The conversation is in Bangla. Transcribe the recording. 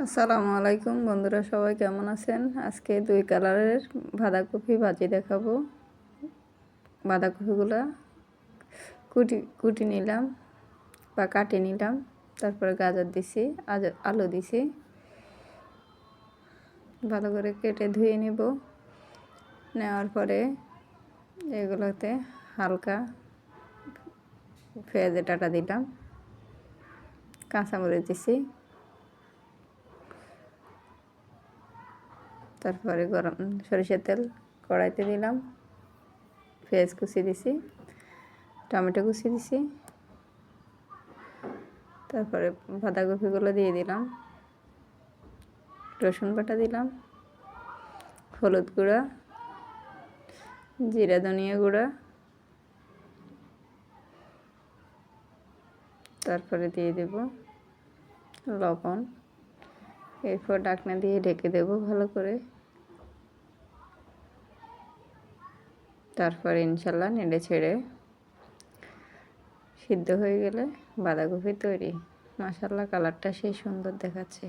আসসালামু আলাইকুম বন্ধুরা, সবাই কেমন আছেন? আজকে 2 কালারের বাঁধাকপি ভাজি দেখাবো। বাঁধাকপিগুলা কুটি কুটি নিলাম বা কাটে নিলাম, তারপরে গাজর দিছি, আলু দিছি, ভালো করে কেটে ধুয়ে নেব। নেওয়ার পরে এগুলোতে হালকা পেঁয়াজের ডাঁটা দিলাম, কাঁচামরিচ দিছি, তারপরে গরম সরিষার তেল কড়াইতে দিলাম, পেঁয়াজ কুচি দিছি, টমেটো কুচি দিছি, তারপরে বাঁধাকপিগুলো দিয়ে দিলাম, রসুন বাটা দিলাম, হলুদ গুঁড়া, জিরা ধনিয়া গুঁড়া, তারপরে দিয়ে দেব লবণ। এরপর ঢাকনা দিয়ে ঢেকে দেব ভালো করে। তারপরে ইনশাল্লাহ নেড়ে ছেড়ে সিদ্ধ হয়ে গেলে বাঁধাকপি তৈরি। মাশাআল্লাহ, কালারটা সেই সুন্দর দেখাচ্ছে।